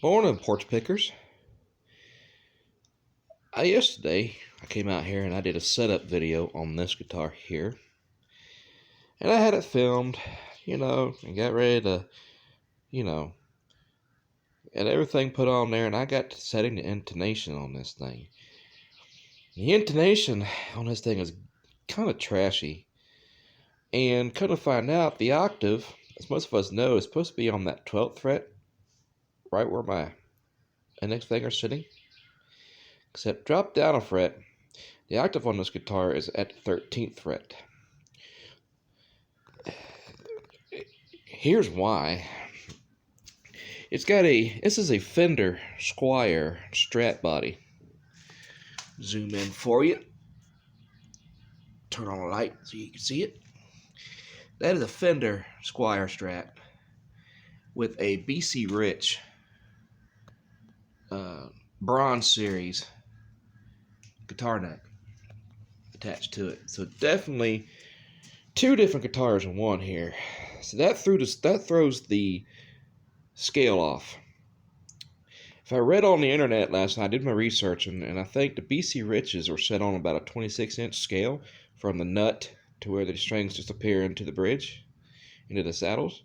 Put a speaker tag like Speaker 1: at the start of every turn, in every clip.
Speaker 1: Morning, porch pickers. Yesterday I came out here and I did a setup video on this guitar here, and I had it filmed, and got ready to, you know, and everything put on there, and I got to setting the intonation on this thing. The intonation on this thing is kind of trashy, and kind of find out the octave, as most of us know, is supposed to be on that 12th fret, right where my index finger is sitting. Except drop down a fret. The octave on this guitar is at the 13th fret. Here's why. This is a Fender Squire Strat body. Zoom in for you. Turn on the light so you can see it. That is a Fender Squire Strat with a BC Rich Bronze Series guitar neck attached to it. So definitely two different guitars in one here. So that throws the scale off. If I read on the internet last night, I did my research, and I think the BC Riches are set on about a 26-inch scale from the nut to where the strings just appear into the bridge, into the saddles.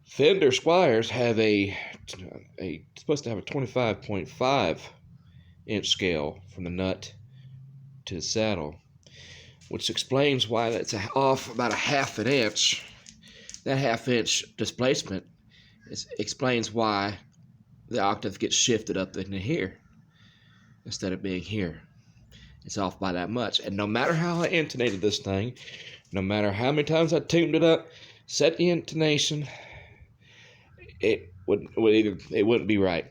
Speaker 1: Fender Squires have supposed to have a 25.5 inch scale from the nut to the saddle, which explains why that's off about a half an inch. That half-inch displacement explains why the octave gets shifted up into here instead of being here. It's off by that much. And no matter how I intonated this thing, no matter how many times I tuned it up, set the intonation, it wouldn't be right.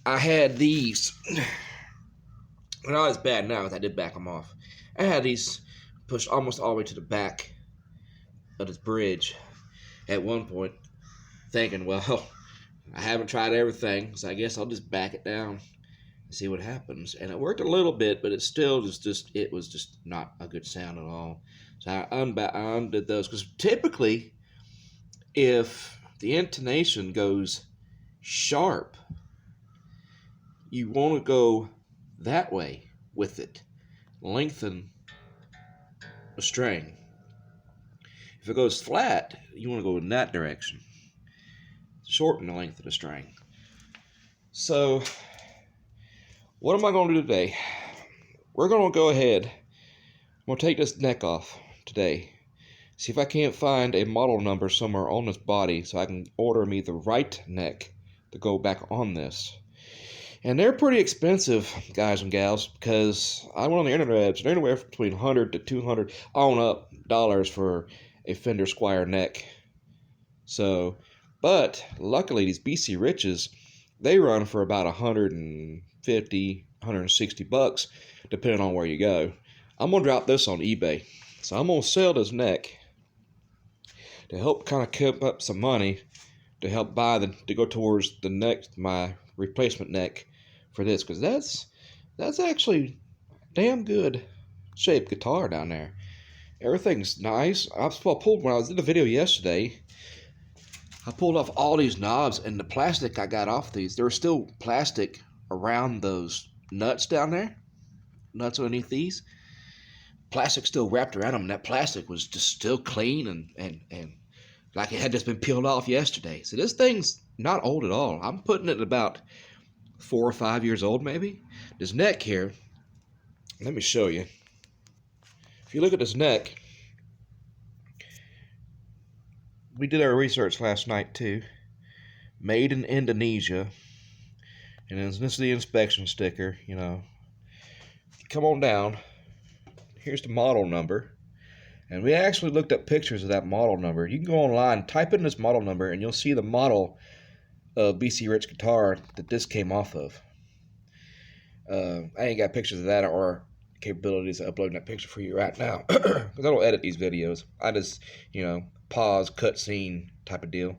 Speaker 1: I had these, they're not as bad now as I did back them off. I had these pushed almost all the way to the back of this bridge at one point, thinking, well, I haven't tried everything, so I guess I'll just back it down and see what happens. And it worked a little bit, but it still was just not a good sound at all. So I undid those, because typically, if the intonation goes sharp, you want to go that way with it. Lengthen the string. If it goes flat, you want to go in that direction. Shorten the length of the string. So, what am I going to do today? We're going to go ahead. I'm going to take this neck off today. See if I can't find a model number somewhere on this body so I can order me the right neck to go back on this. And they're pretty expensive, guys and gals, because I went on the internet. They're anywhere between $100 to $200 on up dollars for a Fender Squire neck. So, but luckily these BC Riches, they run for about $150, $160, depending on where you go. I'm gonna drop this on eBay, so I'm gonna sell this neck to help kind of keep up some money to help to go towards the next my replacement neck for this, because that's actually damn good shaped guitar down there. Everything's nice. When I was in the video yesterday, I pulled off all these knobs, and the plastic I got off these, there was still plastic around those nuts down there, nuts underneath these. Plastic still wrapped around them, and that plastic was just still clean and like it had just been peeled off yesterday. So this thing's not old at all. I'm putting it about 4 or 5 years old, maybe. This neck here, let me show you. If you look at this neck, we did our research last night too. Made in Indonesia. And this is the inspection sticker, Come on down. Here's the model number. And we actually looked up pictures of that model number. You can go online, type in this model number, and you'll see the model of BC Rich guitar that this came off of. I ain't got pictures of that or capabilities of uploading that picture for you right now, because I don't edit these videos. I just, pause, cut scene type of deal.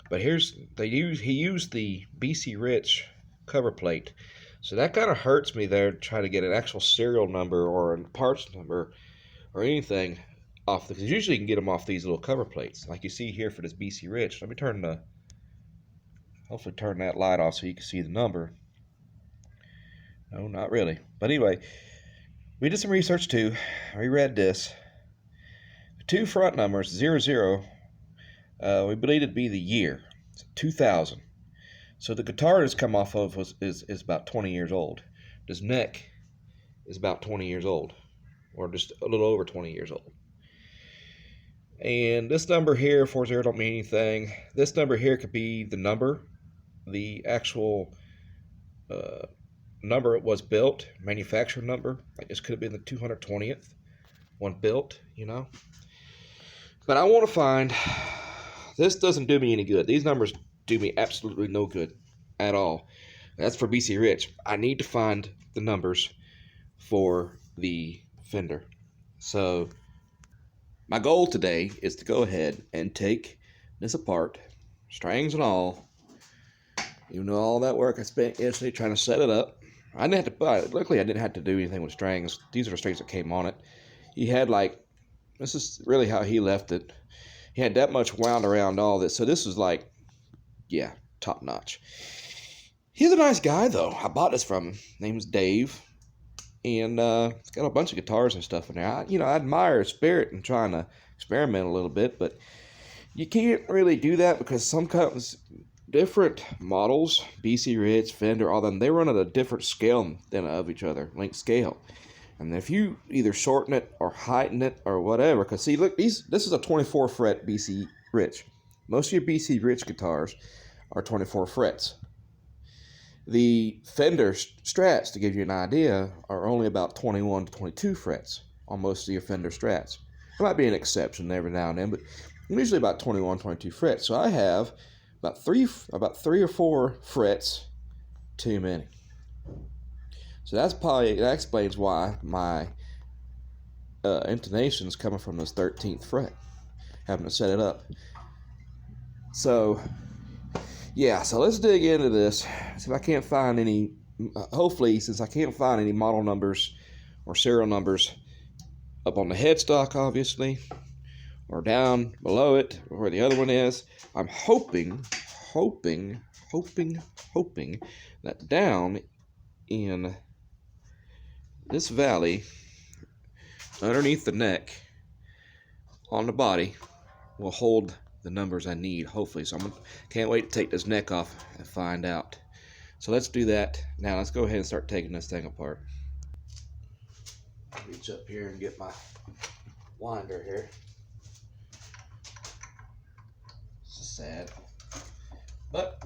Speaker 1: But he used the BC Rich cover plate, so that kind of hurts me there, trying to get an actual serial number or a parts number or anything off, because usually you can get them off these little cover plates, like you see here for this BC Rich. Let me turn the hopefully turn that light off so you can see the number. No, not really. But anyway, we did some research too. We read this. The two front numbers, 00, we believe it to be the year. It's 2000. So the guitar it's come off of is about 20 years old. This neck is about 20 years old, or just a little over 20 years old. And this number here, 40, don't mean anything. This number here could be the number, the actual number it was built, manufacturer number. Like this could have been the 220th one built, you know. But I want to find, this doesn't do me any good. These numbers do me absolutely no good at all. That's for BC Rich. I need to find the numbers for the Fender. So my goal today is to go ahead and take this apart, strings and all. You know, all that work I spent yesterday trying to set it up. I didn't have to buy it. Luckily, I didn't have to do anything with strings. These are the strings that came on it. He had like, this is really how he left it. He had that much wound around all this. So this was like, yeah, top notch. He's a nice guy though. I bought this from him. Name's Dave. And it's got a bunch of guitars and stuff in there. I admire his spirit and trying to experiment a little bit, but you can't really do that because some companies, different models, BC Rich, Fender, all them, they run at a different scale than of each other, length scale. And if you either shorten it or heighten it or whatever, because see, look, this is a 24 fret BC Rich. Most of your BC Rich guitars are 24 frets. The Fender Strats, to give you an idea, are only about 21 to 22 frets on most of your Fender Strats. There might be an exception every now and then, but usually about 21, 22 frets. So I have about three or four frets too many. So that explains why my intonation is coming from this 13th fret, having to set it up. So yeah, so let's dig into this. See if I can't find any, hopefully, since I can't find any model numbers or serial numbers up on the headstock, obviously, or down below it, where the other one is, I'm hoping that down in this valley, underneath the neck, on the body, will hold the numbers I need, hopefully. So can't wait to take this neck off and find out. So let's do that. Now let's go ahead and start taking this thing apart. Reach up here and get my winder here. This is sad, but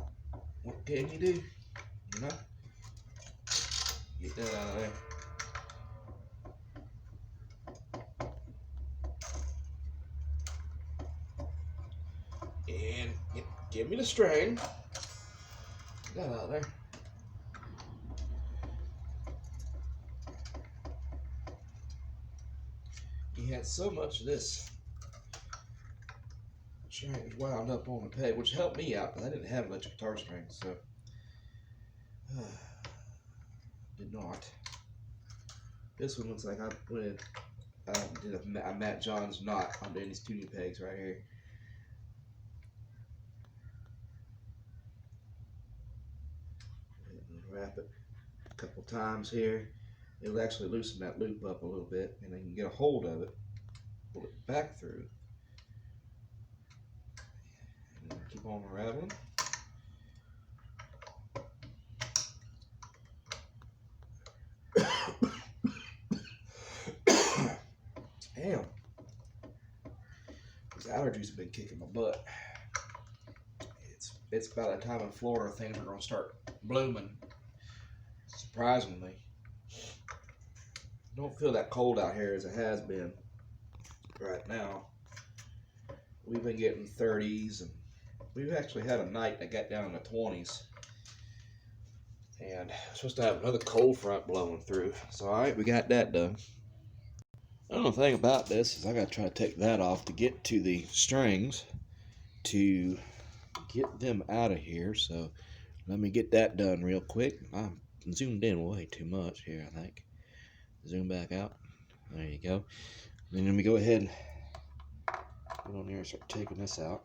Speaker 1: what can you do? You know, get that out of there. And give me the string. Get that out of there. He had so much of this string wound up on the peg, which helped me out because I didn't have electric guitar strings, so did not. This one looks like I did a Matt John's knot on these tuning pegs right here. Wrap it a couple times here. It'll actually loosen that loop up a little bit, and then you can get a hold of it, pull it back through, and keep on unraveling. Damn, these allergies have been kicking my butt. It's about that time in Florida things are going to start blooming. Surprisingly, don't feel that cold out here as it has been right now. We've been getting 30s, and we've actually had a night that got down in the 20s, and we're supposed to have another cold front blowing through. So all right, we got that done. The only thing about this is I got to try to take that off to get to the strings to get them out of here. So let me get that done real quick. I'm zoomed in way too much here, I think. Zoom back out. There you go. Then let me go ahead and get on here and start taking this out.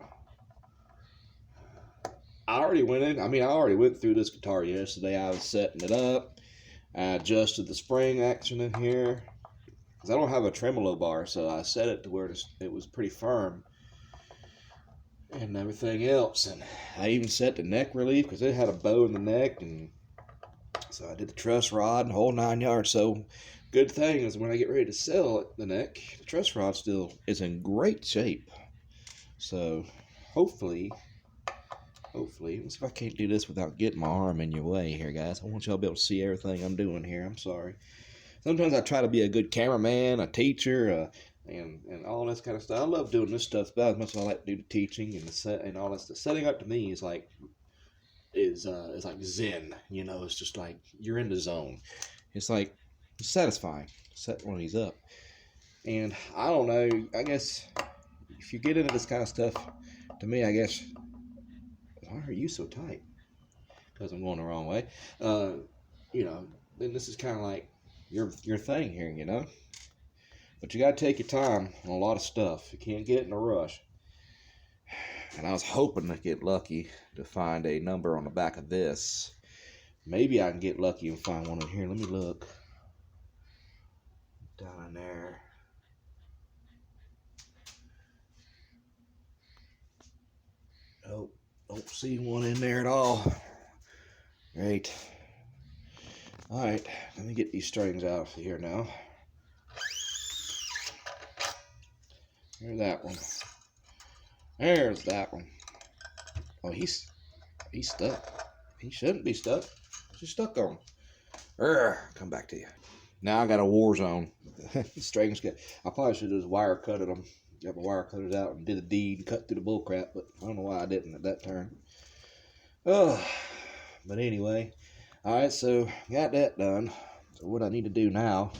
Speaker 1: I already went in. I mean, I already went through this guitar yesterday. I was setting it up. I adjusted the spring action in here because I don't have a tremolo bar, so I set it to where it was pretty firm and everything else. And I even set the neck relief because it had a bow in the neck, and so I did the truss rod and the whole 9 yards. So good thing is when I get ready to sell it, the neck, the truss rod still is in great shape. So hopefully, let's see if I can't do this without getting my arm in your way here, guys. I want y'all to be able to see everything I'm doing here. I'm sorry. Sometimes I try to be a good cameraman, a teacher, and all this kind of stuff. I love doing this stuff about as much as I like to do the teaching and the set and all this. The setting up to me is like zen. You know, it's just like you're in the zone. It's like it's satisfying. Set one of these up, and I don't know. I guess if you get into this kind of stuff, to me, I guess, why are you so tight? Because I'm going the wrong way. You know, then this is kind of like your thing here, you know. But you got to take your time on a lot of stuff. You can't get in a rush. And I was hoping to get lucky to find a number on the back of this. Maybe I can get lucky and find one in here. Let me look. Down in there. Nope. Don't see one in there at all. Great. Alright, let me get these strings out of here now. There's that one. There's that one. Oh, he's stuck. He shouldn't be stuck. Just stuck on. Come back to you. Now I got a war zone. The strings get. I probably should have just wire cutted them. Got my wire cutters out and did a deed and cut through the bull crap, but I don't know why I didn't at that turn. Oh, but anyway. Alright, so got that done. So what I need to do now,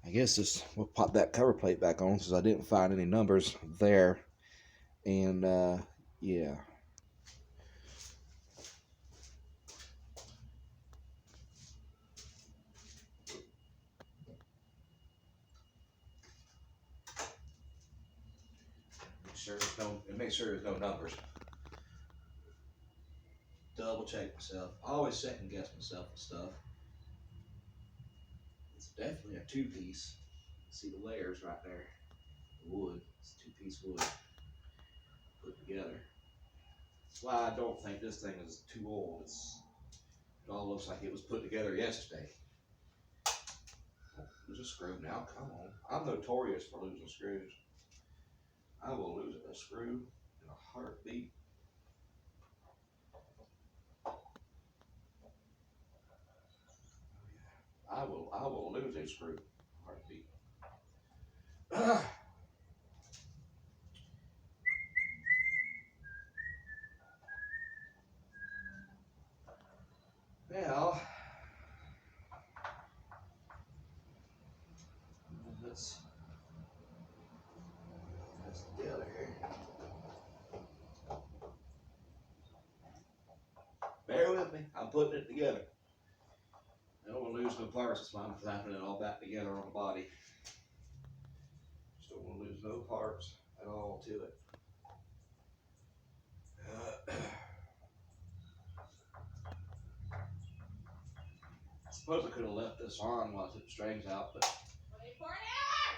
Speaker 1: I guess is we'll pop that cover plate back on since I didn't find any numbers there. And yeah. Make sure there's no numbers. Double check myself. I always second guess myself and stuff. It's definitely a 2-piece. See the layers right there. The wood. It's 2-piece wood put together. That's why I don't think this thing is too old. It all looks like it was put together yesterday. Lose a screw now. Come on. I'm notorious for losing screws. I will lose a screw in a heartbeat. I will lose a screw in a heartbeat. Well, let's together here. Bear with me. I'm putting it together. I don't want to lose no parts. That's why I'm clapping it all back together on the body. Just don't want to lose no parts at all to it. I suppose I could have left this on while I took the strings out, but
Speaker 2: Wait for an hour!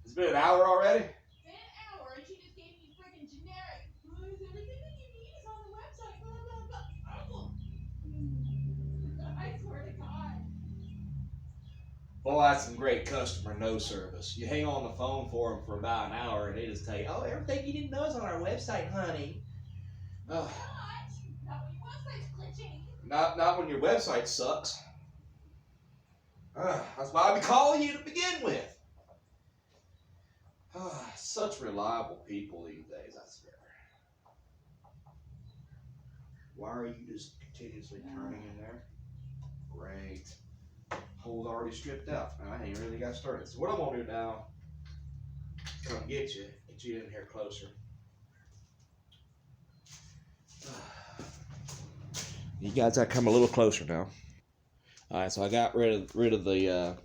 Speaker 1: It's been an hour already?
Speaker 2: It's been an hour and she just gave me freaking generic. Everything that you need is on the website. Blah, blah, blah. I swear to God.
Speaker 1: Boy, that's some great customer no service. You hang on the phone for them for about an hour and they just tell you, oh, everything you didn't know is on our website, honey.
Speaker 2: Not when your website's glitching.
Speaker 1: Not when your website sucks. That's why I be calling you to begin with. Such reliable people these days, I swear. Why are you just continuously turning in there? Great. Hole's already stripped out. I ain't really got started. So what I'm gonna do now, come get you in here closer. You guys gotta come a little closer now. All right, so I got rid of the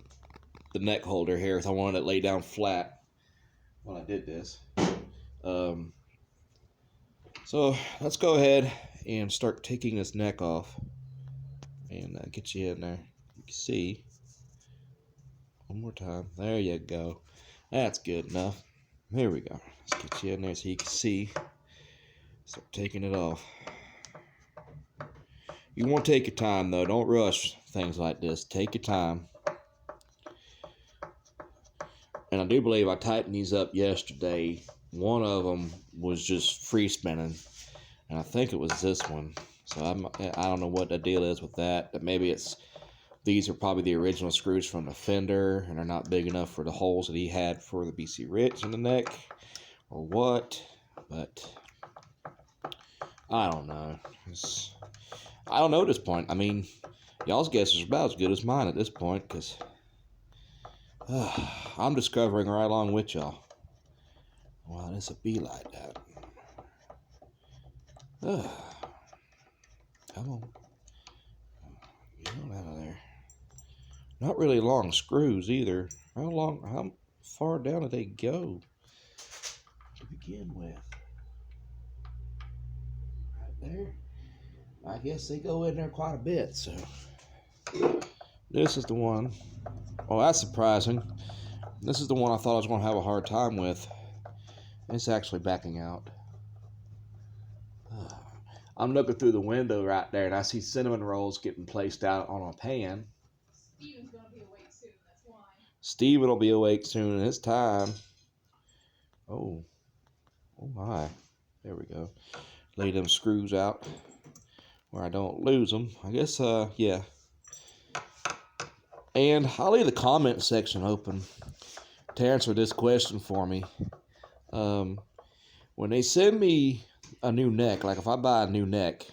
Speaker 1: neck holder here, so I wanted it laid down flat when I did this. So let's go ahead and start taking this neck off and get you in there. You can see. One more time. There you go. That's good enough. There we go. Let's get you in there so you can see. Start taking it off. You want to take your time though. Don't rush things like this. Take your time. And I do believe I tightened these up yesterday. One of them was just free spinning, and I think it was this one. So I don't know what the deal is with that. But maybe these are probably the original screws from the Fender, and they're not big enough for the holes that he had for the BC Rich in the neck, or what. But I don't know. I don't know at this point. I mean, y'all's guess is about as good as mine at this point, because I'm discovering right along with y'all. Wow, this will be like that. Come on. Get on out of there. Not really long screws either. How far down did they go to begin with? Right there. I guess they go in there quite a bit, so. This is the one. Oh, that's surprising. This is the one I thought I was going to have a hard time with. It's actually backing out. I'm looking through the window right there, and I see cinnamon rolls getting placed out on a pan.
Speaker 2: Steven's gonna be awake soon, that's why.
Speaker 1: Steven will be awake soon, and it's time. Oh my. There we go. Lay them screws out where I don't lose them. I guess, yeah. And I'll leave the comment section open to answer this question for me. When they send me a new neck, like if I buy a new neck,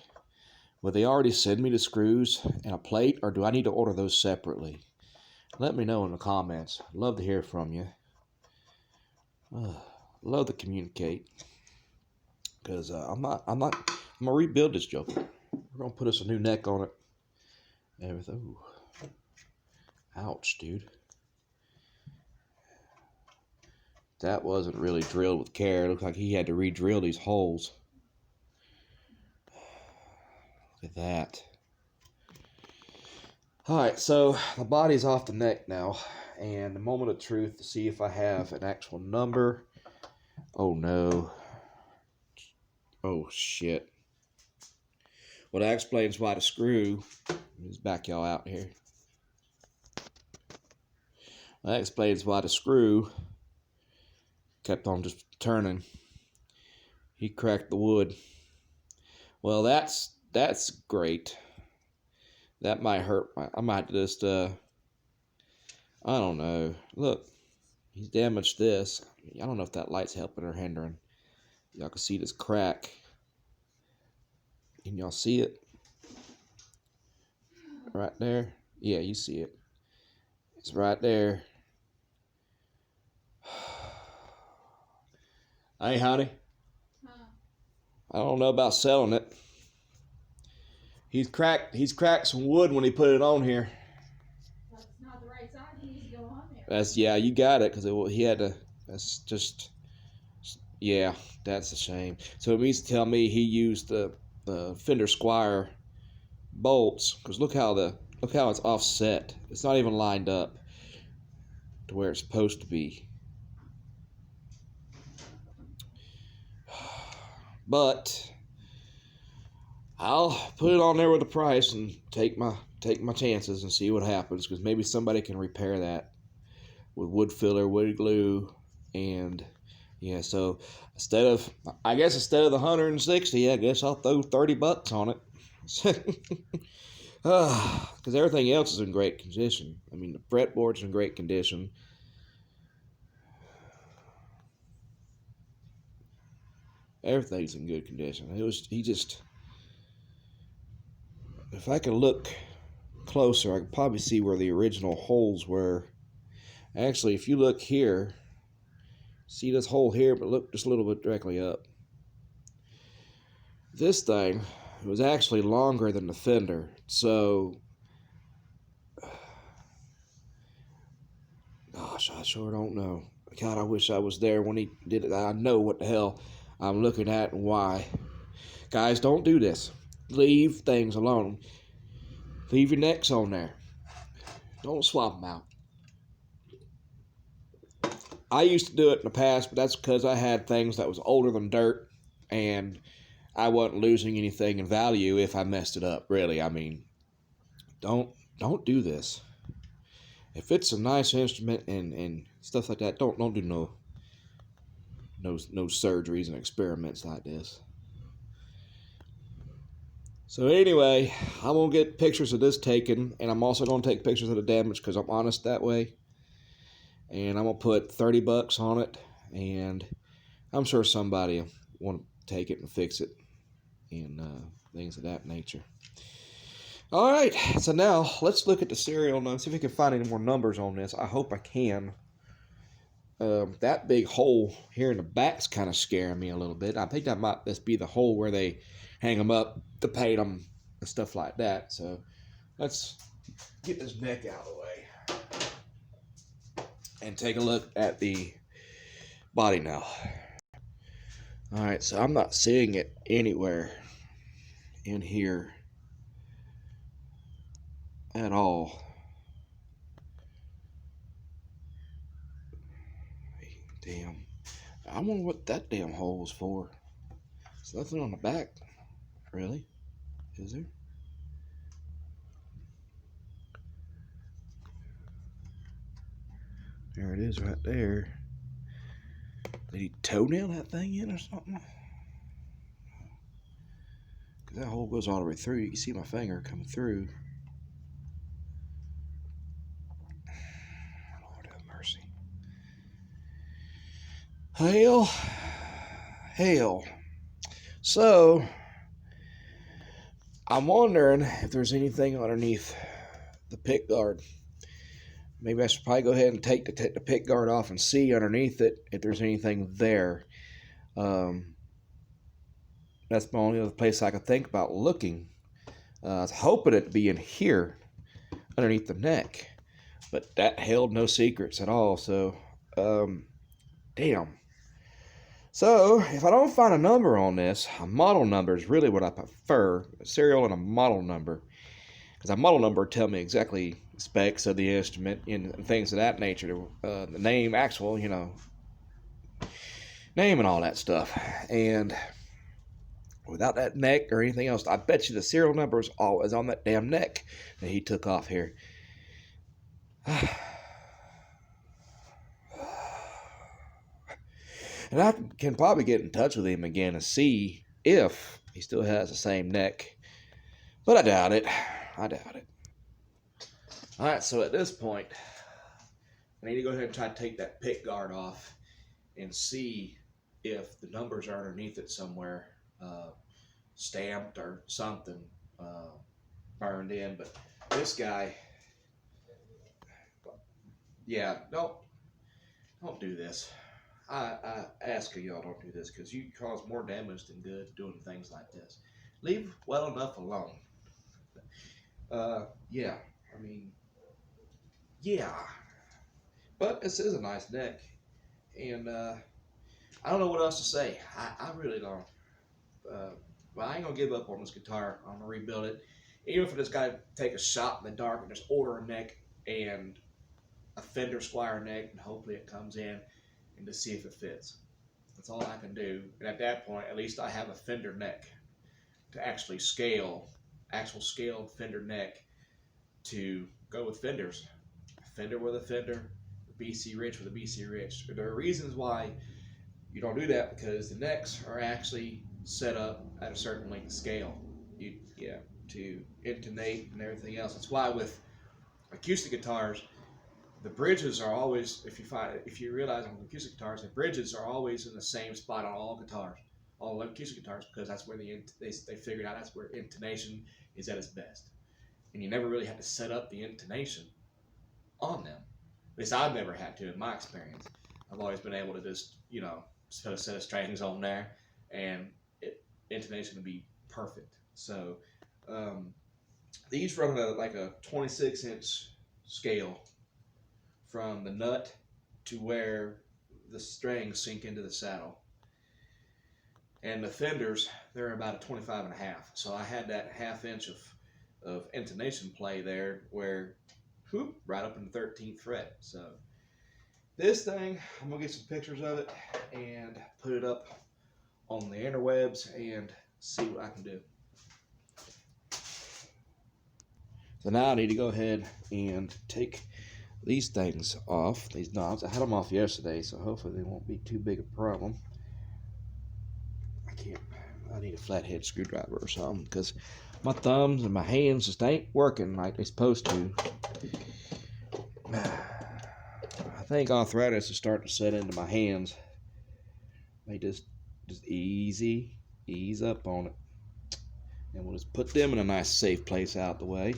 Speaker 1: will they already send me the screws and a plate, or do I need to order those separately? Let me know in the comments. Love to hear from you. Love to communicate, because I'm gonna rebuild this joker. We're gonna put us a new neck on it. Everything. Ooh. Ouch, dude. That wasn't really drilled with care. It looked like he had to re-drill these holes. Look at that. Alright, so the body's off the neck now. And the moment of truth to see if I have an actual number. Oh no. Oh shit. Well, that explains why the screw. Let me just back y'all out here. That explains why the screw kept on just turning. He cracked the wood. Well, that's great. That might hurt. I might just, I don't know. Look, he's damaged this. I don't know if that light's helping or hindering. Y'all can see this crack. Can y'all see it? Right there? Yeah, you see it. It's right there. Hey, honey.
Speaker 2: Huh.
Speaker 1: I don't know about selling it. He's cracked some wood when he put it on here.
Speaker 2: That's not the right size, he needs to go on there.
Speaker 1: That's, yeah, you got it, because he had to, that's just, yeah, that's a shame. So it means to tell me he used the Fender Squire bolts, because look how it's offset. It's not even lined up to where it's supposed to be. But I'll put it on there with the price and take my chances and see what happens, because maybe somebody can repair that with wood filler, wood glue, and yeah. So instead of the 160, I guess I'll throw $30 on it. Because everything else is in great condition. I mean, the fretboard's in great condition. Everything's in good condition. If I could look closer, I could probably see where the original holes were. Actually, if you look here, see this hole here, but look just a little bit directly up. This thing was actually longer than the Fender, so gosh, I sure don't know. God, I wish I was there when he did it. I know what the hell I'm looking at and why. Guys, don't do this. Leave things alone. Leave your necks on there. Don't swap them out. I used to do it in the past, but that's because I had things that was older than dirt, and I wasn't losing anything in value if I messed it up. Really, I mean, don't do this. If it's a nice instrument and stuff like that, don't do no surgeries and experiments like this. So anyway, I'm gonna get pictures of this taken, and I'm also gonna take pictures of the damage because I'm honest that way. And I'm gonna put $30 on it, and I'm sure somebody will want to take it and fix it and things of that nature. All right, so now let's look at the serial number, see if we can find any more numbers on this. I hope I can. That big hole here in the back's kind of scaring me a little bit. I think that might just be the hole where they hang them up to paint them and stuff like that. So let's get this neck out of the way and take a look at the body now. All right, so I'm not seeing it anywhere in here at all. Damn. I wonder what that damn hole was for. There's nothing on the back, really. Is there? There it is right there. Did he toenail that thing in or something? Because that hole goes all the way through. You can see my finger coming through. Lord have mercy. Hell. So, I'm wondering if there's anything underneath the pick guard. Maybe I should probably go ahead and take the pick guard off and see underneath it if there's anything there. That's the only other place I could think about looking. I was hoping it to be in here underneath the neck, but that held no secrets at all. So, damn. So, if I don't find a number on this, a model number is really what I prefer. A serial and a model number. Because a model number will tell me exactly specs of the instrument and things of that nature. The name, actual, name and all that stuff. And without that neck or anything else, I bet you the serial number is always on that damn neck that he took off here. And I can probably get in touch with him again and see if he still has the same neck. But I doubt it. Alright, so at this point, I need to go ahead and try to take that pick guard off and see if the numbers are underneath it somewhere, stamped or something, burned in. But this guy, yeah, don't do this. I ask y'all don't do this because you cause more damage than good doing things like this. Leave well enough alone. Yeah, I mean, yeah. But this is a nice neck, and I don't know what else to say. I really don't. But I ain't gonna give up on this guitar. I'm gonna rebuild it. Even if I just gotta take a shot in the dark and just order a neck and a Fender Squire neck, and hopefully it comes in, and to see if it fits. That's all I can do. And at that point, at least I have a Fender neck to actually actual scaled Fender neck to go with Fenders. Fender with a Fender, BC Rich with a BC Rich. There are reasons why you don't do that because the necks are actually set up at a certain length of scale. To intonate and everything else. That's why with acoustic guitars, the bridges are always, if you realize on acoustic guitars, the bridges are always in the same spot on all guitars, all acoustic guitars, because that's where they figured out that's where intonation is at its best. And you never really have to set up the intonation on them. At least I've never had to in my experience. I've always been able to just, put a set of strings on there and intonation will be perfect. So these run at like a 26-inch scale from the nut to where the strings sink into the saddle. And the fenders, they're about a 25.5. So I had that ½ inch of intonation play there where, whoop, right up in the 13th fret. So this thing, I'm gonna get some pictures of it and put it up on the interwebs and see what I can do. So now I need to go ahead and take these things off, these knobs. I had them off yesterday, so hopefully they won't be too big a problem. I need a flathead screwdriver or something because my thumbs and my hands just ain't working like they're supposed to. I think arthritis is starting to set into my hands. They just ease up on it. And we'll just put them in a nice safe place out the way.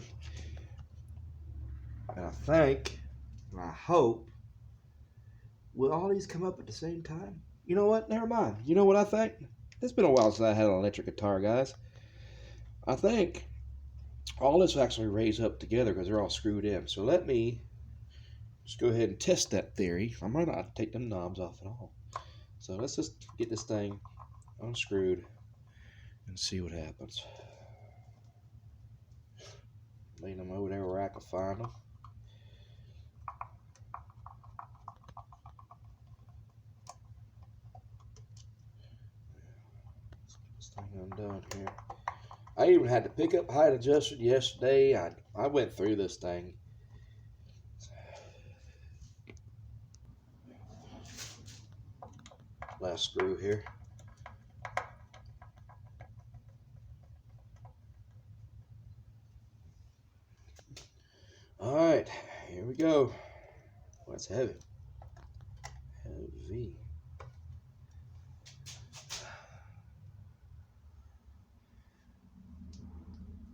Speaker 1: And I think, and I hope, will all these come up at the same time? You know what? Never mind. You know what I think? It's been a while since I had an electric guitar, guys. I think all this will actually raise up together because they're all screwed in. So let me just go ahead and test that theory. I might not take them knobs off at all. So let's just get this thing unscrewed and see what happens. Lay them over there where I can find them. Let's get this thing undone here. I even had the pickup height adjusted yesterday. I went through this thing. Last screw here. All right, here we go. Oh, it's heavy. Heavy.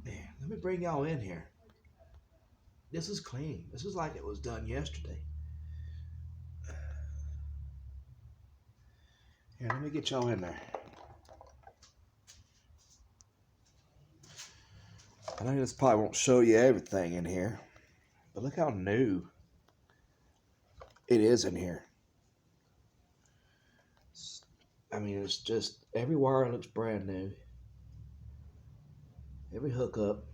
Speaker 1: Man, let me bring y'all in here. This is clean. This is like it was done yesterday. Here, let me get y'all in there. I know this probably won't show you everything in here, but look how new it is in here. I mean, it's just, every wire looks brand new. Every hookup.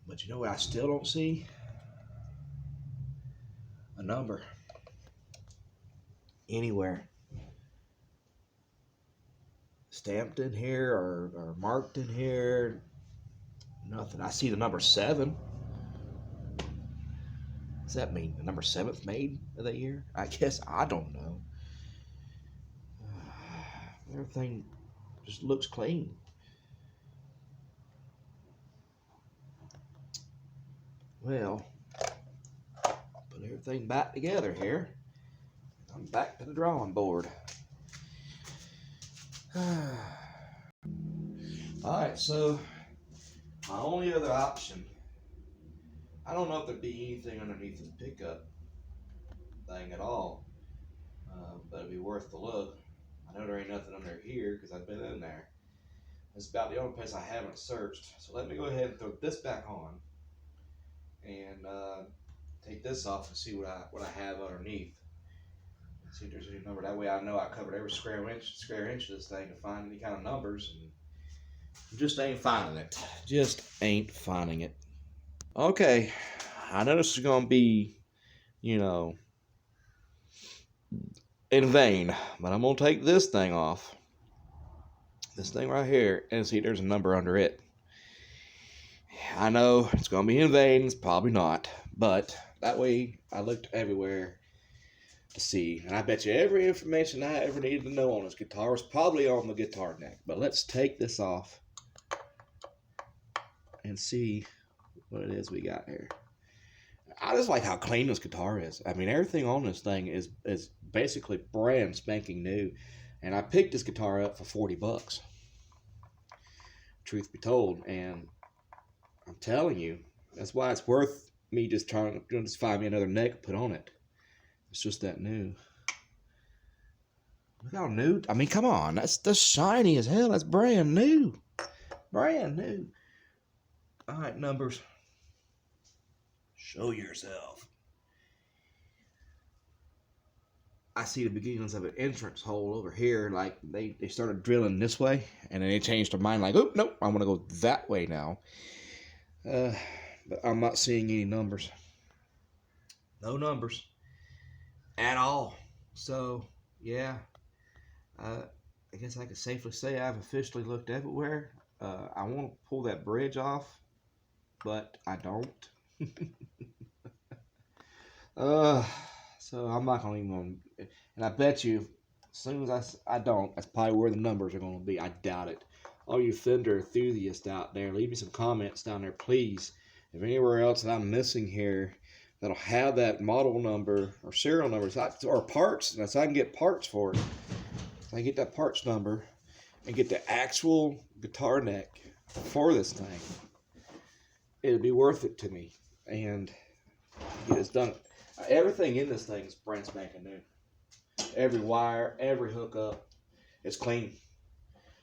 Speaker 1: But you know what I still don't see? A number. Anywhere. Stamped in here or marked in here. Nothing. I see the number 7. Does that mean the number 7th made of the year? I guess. I don't know. Everything just looks clean. Well, put everything back together here. I'm back to the drawing board. Alright, so my only other option, I don't know if there'd be anything underneath this pickup thing at all, but it'd be worth the look. I know there ain't nothing under here because I've been in there. It's about the only place I haven't searched. So let me go ahead and throw this back on and take this off and see what I have underneath. See if there's any number. That way I know I covered every square inch of this thing to find any kind of numbers, and just ain't finding it. Just ain't finding it. Okay, I know this is gonna be, you know, in vain, but I'm gonna take this thing off. This thing right here, and see there's a number under it. I know it's gonna be in vain, it's probably not, but that way I looked everywhere to see, and I bet you every information I ever needed to know on this guitar was probably on the guitar neck. But let's take this off and see what it is we got here. I just like how clean this guitar is. I mean, everything on this thing is basically brand spanking new, and I picked this guitar up for $40. Truth be told, and I'm telling you, that's why it's worth me just trying to just find me another neck to put on it. It's just that new. Look how new. I mean, come on. That's shiny as hell. That's brand new. Brand new. All right, numbers. Show yourself. I see the beginnings of an entrance hole over here. Like they started drilling this way, and then they changed their mind. Like, oh nope, I want to go that way now. But I'm not seeing any numbers. No numbers at all. So yeah, I guess I could safely say I've officially looked everywhere. I want to pull that bridge off, but I don't. uh, so I'm not gonna even. And I bet you, as soon as I don't, that's probably where the numbers are gonna be. I doubt it. All you Fender enthusiasts out there, leave me some comments down there, please. If anywhere else that I'm missing here that'll have that model number or serial number or parts, so I can get parts for it. So I can get that parts number and get the actual guitar neck for this thing. It'd be worth it to me, and get it done. Everything in this thing is brand spanking new. Every wire, every hookup, it's clean.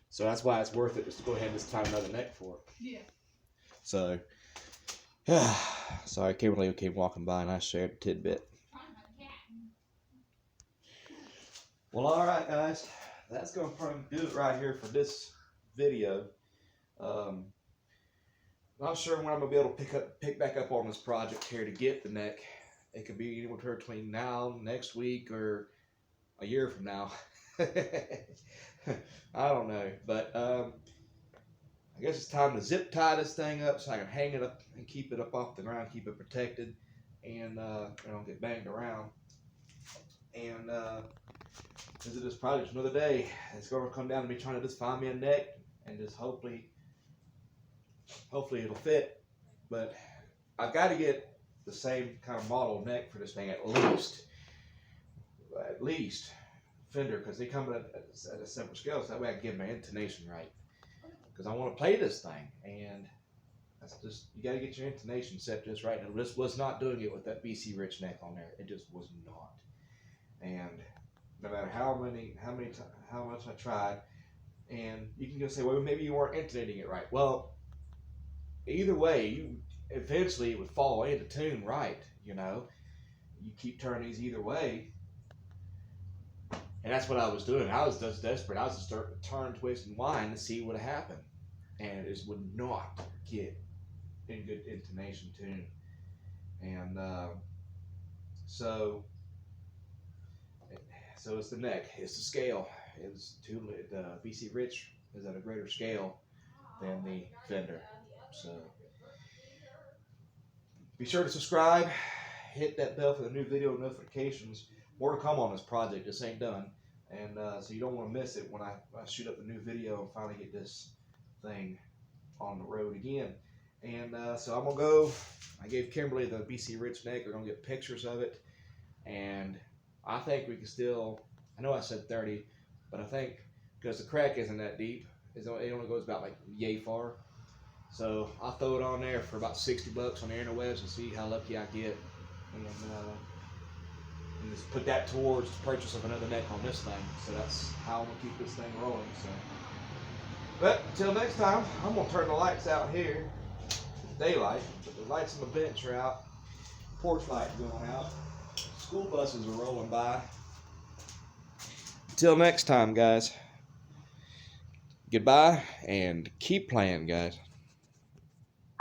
Speaker 1: So that's why it's worth it just to go ahead and just tie another neck for it.
Speaker 2: Yeah.
Speaker 1: So, sorry, Kimberly came walking by and I shared a tidbit. Well, all right, guys, that's going to probably do it right here for this video. Not sure when I'm going to be able to pick back up on this project here to get the neck. It could be anywhere between now, next week, or a year from now. I don't know, but I guess it's time to zip tie this thing up so I can hang it up and keep it up off the ground, keep it protected, and don't get banged around. And visit this project another day. It's going to come down to me trying to just find me a neck and just hopefully it'll fit. But I've got to get the same kind of model neck for this thing at least Fender, because they come at a separate scale, so that way I can get my intonation right. Because I want to play this thing, and that's just, you got to get your intonation set just right. And this was not doing it with that BC Rich neck on there. It just was not. And no matter how much I tried, and you can go say, well, maybe you weren't intonating it right. Well, either way, eventually it would fall into tune right. You know, you keep turning these either way. And that's what I was doing. I was just desperate. I was just starting to turn, twist, and wind to see what happened. And it just would not get in good intonation tune. And so it's the neck. It's the scale. The BC Rich is at a greater scale than the Fender. So be sure to subscribe. Hit that bell for the new video notifications. More to come on this project. This ain't done, and so you don't want to miss it when I shoot up a new video and finally get this thing on the road again. And so I'm gonna go. I gave Kimberly the BC Rich neck. We're gonna get pictures of it, and I think we can still. I know I said 30, but I think because the crack isn't that deep, it only goes about like yay far. So I'll throw it on there for about $60 on the interwebs and see how lucky I get, and just put that towards the purchase of another neck on this thing. So that's how I'm gonna keep this thing rolling. So, but until next time, I'm gonna turn the lights out here. It's daylight, but the lights on the bench are out. Porch light going out. School buses are rolling by. Until next time, guys. Goodbye and keep playing, guys.